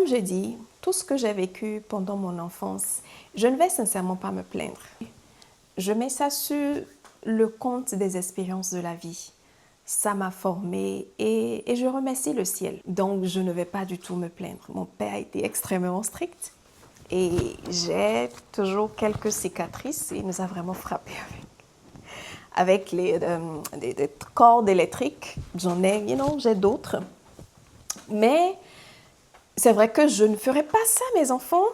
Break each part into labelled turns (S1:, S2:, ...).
S1: j'ai dit, tout ce que j'ai vécu pendant mon enfance, je ne vais sincèrement pas me plaindre. Je mets ça sur le compte des expériences de la vie. Ça m'a formée et je remercie le ciel. Donc, je ne vais pas du tout me plaindre. Mon père a été extrêmement strict et j'ai toujours quelques cicatrices. Il nous a vraiment frappés avec des cordes électriques. J'en ai, j'ai d'autres. Mais c'est vrai que je ne ferai pas ça, mes enfants.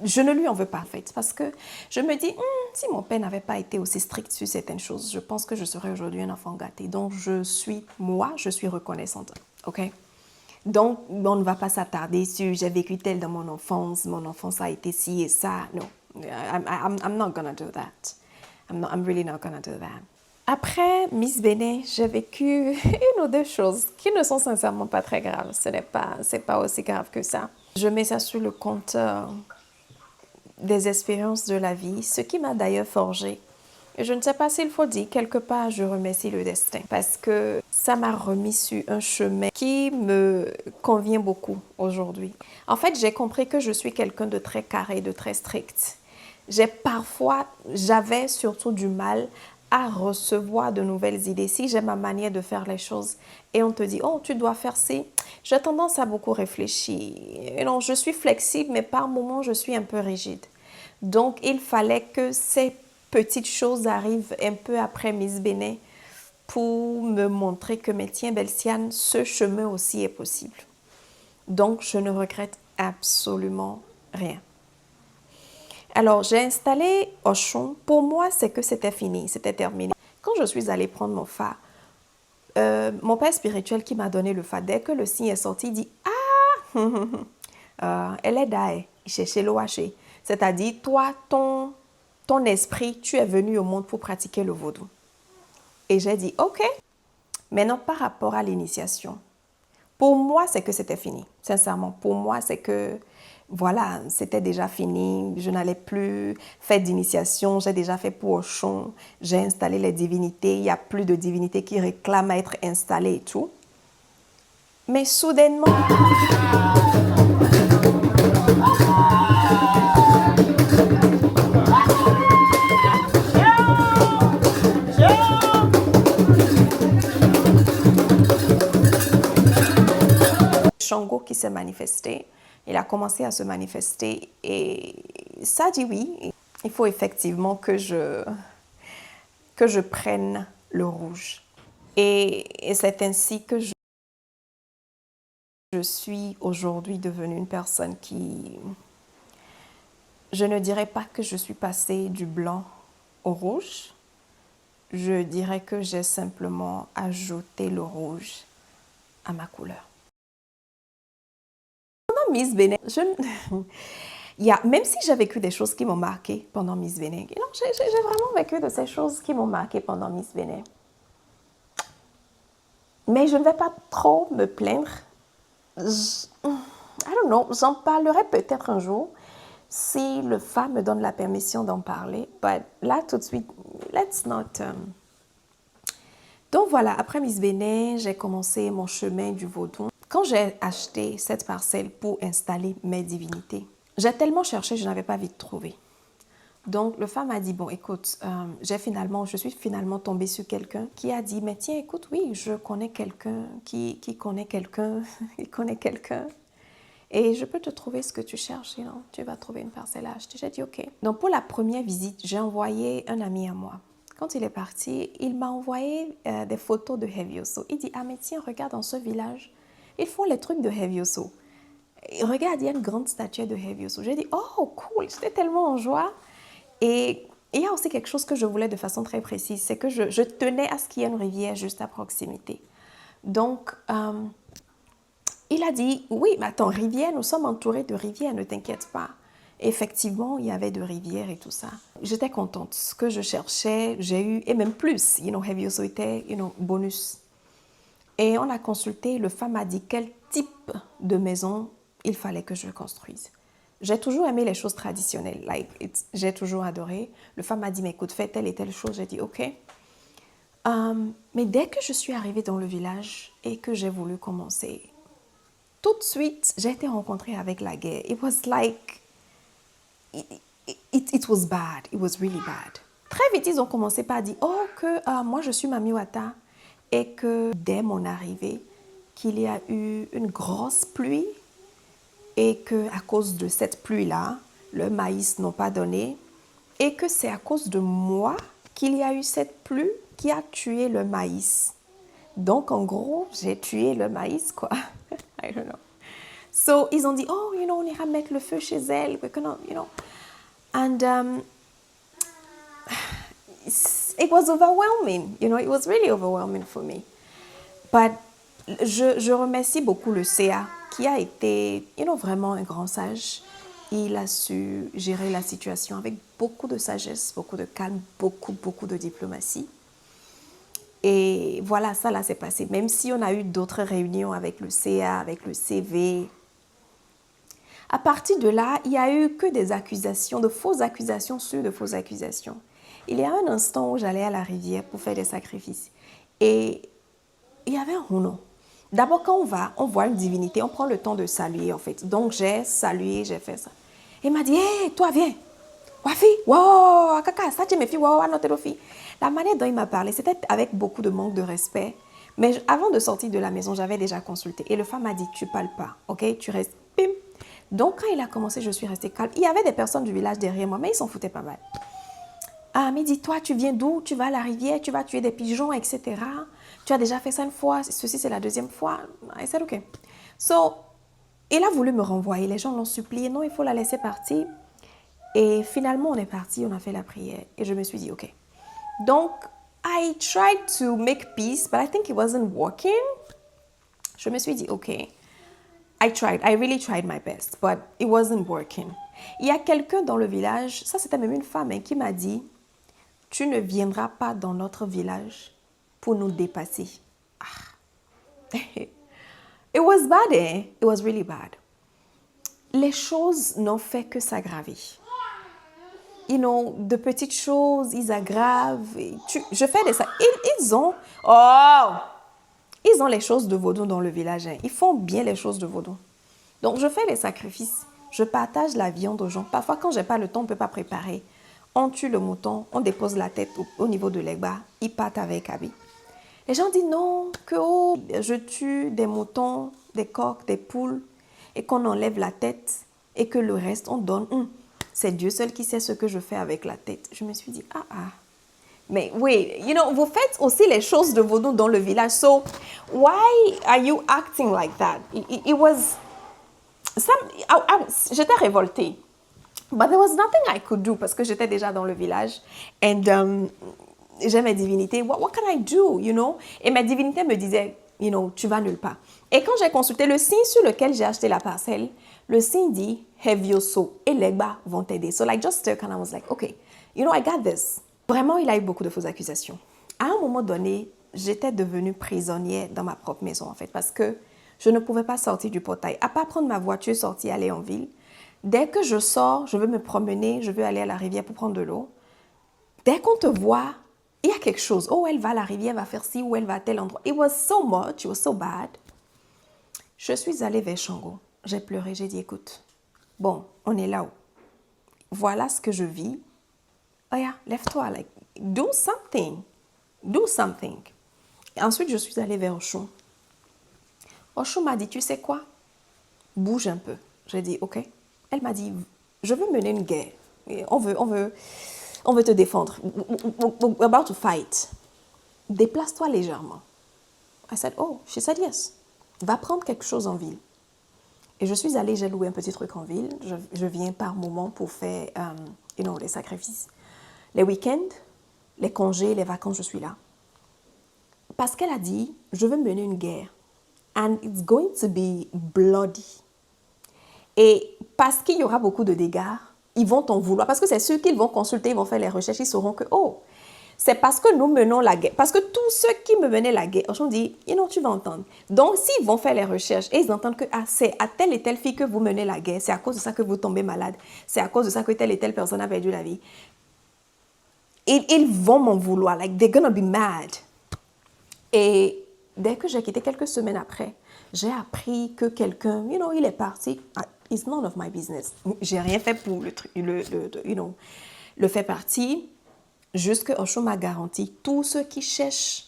S1: Je ne lui en veux pas, en fait, parce que je me dis, si mon père n'avait pas été aussi strict sur certaines choses, je pense que je serais aujourd'hui un enfant gâté. Donc, je suis reconnaissante, ok? Donc, on ne va pas s'attarder sur j'ai vécu tel dans mon enfance a été ci et ça. Non, I'm not gonna do that. I'm really not gonna do that. Après Miss Bénin, j'ai vécu une ou deux choses qui ne sont sincèrement pas très graves. C'est pas aussi grave que ça. Je mets ça sur le compte des expériences de la vie, ce qui m'a d'ailleurs forgé. Je ne sais pas s'il faut dire, quelque part, je remercie le destin parce que ça m'a remis sur un chemin qui me convient beaucoup aujourd'hui. En fait, j'ai compris que je suis quelqu'un de très carré, de très strict. J'avais surtout du mal à recevoir de nouvelles idées. Si j'ai ma manière de faire les choses et on te dit, oh, tu dois faire ci, j'ai tendance à beaucoup réfléchir. Et non, je suis flexible, mais par moments, je suis un peu rigide. Donc, il fallait que ces petites choses arrivent un peu après Miss Bénin pour me montrer que, mais tiens, Belsiane, ce chemin aussi est possible. Donc, je ne regrette absolument rien. Alors, j'ai installé Auchon. Pour moi, c'est que c'était fini, c'était terminé. Quand je suis allée prendre mon fa, mon père spirituel qui m'a donné le fa, dès que le signe est sorti, il dit « Ah, elle est dae, chercher l'OH. » C'est-à-dire, toi, ton esprit, tu es venu au monde pour pratiquer le vaudou. Et j'ai dit « Ok. » Maintenant, par rapport à l'initiation, pour moi, c'est que c'était fini. Sincèrement, pour moi, c'est que, voilà, c'était déjà fini. Je n'allais plus faire d'initiation. J'ai déjà fait pour Auchon. J'ai installé les divinités. Il n'y a plus de divinités qui réclament à être installées et tout. Mais soudainement... Shango qui s'est manifesté, il a commencé à se manifester et ça dit oui, il faut effectivement que je prenne le rouge. Et c'est ainsi que je suis aujourd'hui devenue une personne qui, je ne dirais pas que je suis passée du blanc au rouge, je dirais que j'ai simplement ajouté le rouge à ma couleur. Miss Bénin, même si j'ai vécu des choses qui m'ont marqué pendant Miss Bénin, j'ai vraiment vécu de ces choses qui m'ont marqué pendant Miss Bénin. Mais je ne vais pas trop me plaindre. I don't know, j'en parlerai peut-être un jour si le FA me donne la permission d'en parler. But là, tout de suite, let's not... Donc voilà, après Miss Bénin, j'ai commencé mon chemin du vaudou. Quand j'ai acheté cette parcelle pour installer mes divinités, j'ai tellement cherché, je n'avais pas vite trouvé. Donc, le femme m'a dit, bon, écoute, je suis finalement tombée sur quelqu'un qui a dit, mais tiens, écoute, oui, je connais quelqu'un qui connaît quelqu'un, qui connaît quelqu'un. Et je peux te trouver ce que tu cherches, tu vas trouver une parcelle à acheter. J'ai dit, OK. Donc, pour la première visite, j'ai envoyé un ami à moi. Quand il est parti, il m'a envoyé des photos de Hevioso. Il dit, ah, mais tiens, regarde, dans ce village, ils font les trucs de Hevioso. Regarde, il y a une grande statue de Hevioso. J'ai dit, oh, cool, j'étais tellement en joie. Et il y a aussi quelque chose que je voulais de façon très précise, c'est que je tenais à ce qu'il y ait une rivière juste à proximité. Donc, il a dit, oui, mais attends, rivière, nous sommes entourés de rivières, ne t'inquiète pas. Effectivement, il y avait de rivières et tout ça. J'étais contente. Ce que je cherchais, j'ai eu, et même plus, Hevioso était, bonus. Et on a consulté, le femme a dit quel type de maison il fallait que je construise. J'ai toujours aimé les choses traditionnelles, j'ai toujours adoré. Le femme m'a dit, mais écoute, fais telle et telle chose. J'ai dit, OK. Mais dès que je suis arrivée dans le village et que j'ai voulu commencer, Tout de suite, j'ai été rencontrée avec la guerre. It was like, it was bad. It was really bad. Très vite, ils ont commencé par dire, oh, que moi, je suis Mami Wata et que dès mon arrivée, qu'il y a eu une grosse pluie et que à cause de cette pluie-là, le maïs n'a pas donné et que c'est à cause de moi qu'il y a eu cette pluie qui a tué le maïs. Donc, en gros, j'ai tué le maïs, quoi. I don't know. So, ils ont dit, oh, on ira mettre le feu chez elle. And it was overwhelming. It was really overwhelming for me. But je remercie beaucoup le CA qui a été, vraiment un grand sage. Il a su gérer la situation avec beaucoup de sagesse, beaucoup de calme, beaucoup de diplomatie. Et voilà, ça là, c'est passé. Même si on a eu d'autres réunions avec le CA, avec le CV. À partir de là, il n'y a eu que des accusations, de fausses accusations sur de fausses accusations. Il y a un instant où j'allais à la rivière pour faire des sacrifices. Et il y avait un rouleau. D'abord, quand on voit une divinité, on prend le temps de saluer, en fait. Donc, j'ai salué, j'ai fait ça. Il m'a dit, hé, toi, viens. Wafi, wow, kaka, ça, tu me fais, wow, non, t'es La manière dont il m'a parlé, c'était avec beaucoup de manque de respect. Mais avant de sortir de la maison, j'avais déjà consulté. Et le femme m'a dit, tu parles pas, ok? Tu restes, pim. Donc, quand il a commencé, je suis restée calme. Il y avait des personnes du village derrière moi, mais ils s'en foutaient pas mal. Ah, mais dis-toi, tu viens d'où? Tu vas à la rivière, tu vas tuer des pigeons, etc. Tu as déjà fait ça une fois, ceci c'est la deuxième fois. I said, ok. So, il a voulu me renvoyer. Les gens l'ont supplié, non, il faut la laisser partir. Et finalement, on est parti, on a fait la prière. Et je me suis dit, ok. Donc, I tried to make peace, but I think it wasn't working. Je me suis dit, ok. I really tried my best, but it wasn't working. Il y a quelqu'un dans le village, ça c'était même une femme, qui m'a dit, tu ne viendras pas dans notre village pour nous dépasser. Ah. It was bad, eh? It was really bad. Les choses n'ont fait que s'aggraver. De petites choses, ils aggravent. Je fais des... Ils ont les choses de vaudou dans le village. Hein. Ils font bien les choses de vaudou. Donc, je fais les sacrifices. Je partage la viande aux gens. Parfois, quand je n'ai pas le temps, on ne peut pas préparer. On tue le mouton, on dépose la tête au niveau de l'Egba. Ils partent avec Abi. Les gens disent non, que je tue des moutons, des coqs, des poules, et qu'on enlève la tête, et que le reste, on donne. C'est Dieu seul qui sait ce que je fais avec la tête. Je me suis dit, Mais oui, vous faites aussi les choses de vaudou dans le village. So, why are you acting like that? It was... J'étais révoltée. But there was nothing I could do parce que j'étais déjà dans le village. And j'ai mes divinités. What can I do, Et mes divinités me disaient, tu vas nulle part. Et quand j'ai consulté le signe sur lequel j'ai acheté la parcelle, le signe dit, Hevioso et Legba vont t'aider. So like just stuck and I was like, okay, I got this. Vraiment, il a eu beaucoup de fausses accusations. À un moment donné, j'étais devenue prisonnière dans ma propre maison en fait parce que je ne pouvais pas sortir du portail. À part prendre ma voiture, sortir, aller en ville. Dès que je sors, je veux me promener, je veux aller à la rivière pour prendre de l'eau. Dès qu'on te voit, il y a quelque chose. Oh, elle va à la rivière, elle va faire ci, ou elle va à tel endroit. It was so much, it was so bad. Je suis allée vers Shango. J'ai pleuré, j'ai dit, écoute, bon, on est là-haut. Voilà ce que je vis. Oh yeah, lève-toi, like, do something. Do something. Et ensuite, je suis allée vers Oshun. Oshun m'a dit, tu sais quoi? Bouge un peu. J'ai dit, ok. Elle m'a dit, je veux mener une guerre. On veut te défendre. We're about to fight. Déplace-toi légèrement. I said, oh, she said yes. Va prendre quelque chose en ville. Et je suis allée, j'ai loué un petit truc en ville. Je viens par moment pour faire, les sacrifices. Les week-ends, les congés, les vacances, je suis là. Parce qu'elle a dit, je veux mener une guerre. And it's going to be bloody. Et parce qu'il y aura beaucoup de dégâts, ils vont t'en vouloir. Parce que c'est ceux qu'ils vont consulter, ils vont faire les recherches, ils sauront que, c'est parce que nous menons la guerre. Parce que tous ceux qui me menaient la guerre, on dit, tu vas entendre. Donc, s'ils vont faire les recherches et ils entendent que c'est à telle et telle fille que vous menez la guerre, c'est à cause de ça que vous tombez malade, c'est à cause de ça que telle et telle personne a perdu la vie. Ils vont m'en vouloir. Like, they're gonna be mad. Et dès que j'ai quitté quelques semaines après, J'ai appris que quelqu'un, il est parti. It's none of my business. J'ai rien fait pour le faire partie. Juste que Osho m'a garanti, tous ceux qui cherchent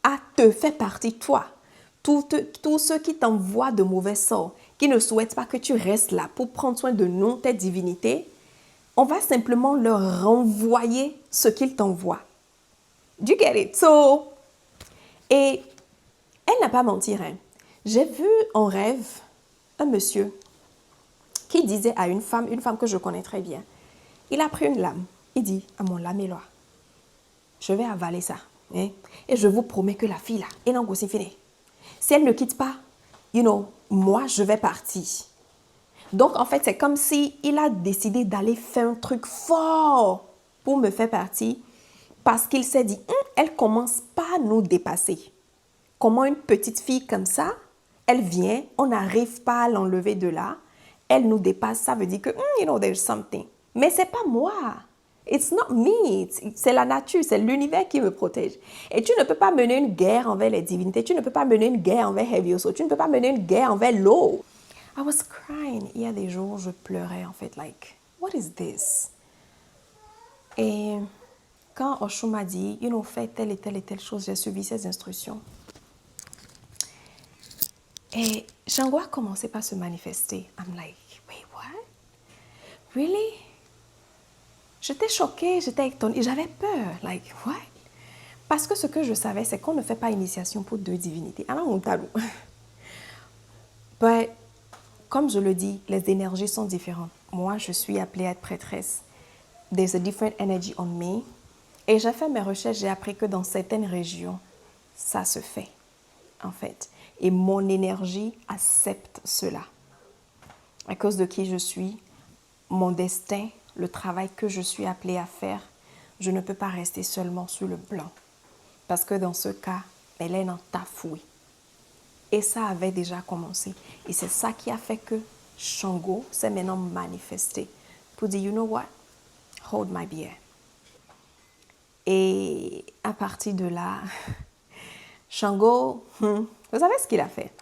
S1: à te faire partie, toi, tous ceux qui t'envoient de mauvais sorts, qui ne souhaitent pas que tu restes là pour prendre soin de nous, tes divinités, on va simplement leur renvoyer ce qu'ils t'envoient. Do you get it? So, et elle n'a pas menti, hein. J'ai vu en rêve un monsieur qui disait à une femme que je connais très bien, il a pris une lame, il dit à mon lame-là, je vais avaler ça, hein, et je vous promets que la fille là, elle est aussi finie. Si elle ne quitte pas, moi je vais partir. Donc en fait, c'est comme si il a décidé d'aller faire un truc fort pour me faire partir parce qu'il s'est dit, elle commence pas à nous dépasser. Comment une petite fille comme ça, elle vient, on n'arrive pas à l'enlever de là, elle nous dépasse, ça veut dire que, there's something. Mais c'est pas moi. It's not me. C'est la nature, c'est l'univers qui me protège. Et tu ne peux pas mener une guerre envers les divinités, tu ne peux pas mener une guerre envers Hevioso, tu ne peux pas mener une guerre envers l'eau. I was crying. Il y a des jours, je pleurais en fait, like, what is this? Et quand Osho m'a dit, fais telle et telle chose, j'ai suivi ses instructions. Et Shango a commencé par se manifester. I'm like, wait, what? Really? J'étais choquée, j'étais étonnée, j'avais peur. Like, what? Parce que ce que je savais, c'est qu'on ne fait pas initiation pour deux divinités. Alors, on talou. But, comme je le dis, les énergies sont différentes. Moi, je suis appelée à être prêtresse. There's a different energy on me. Et j'ai fait mes recherches, j'ai appris que dans certaines régions, ça se fait, en fait. Et mon énergie accepte cela. À cause de qui je suis, mon destin, le travail que je suis appelée à faire, je ne peux pas rester seulement sur le blanc. Parce que dans ce cas, elle est en tafoui. Et ça avait déjà commencé. Et c'est ça qui a fait que Shango s'est maintenant manifesté pour dire, you know what? Hold my beer. Et à partir de là, Shango, vous savez ce qu'il a fait?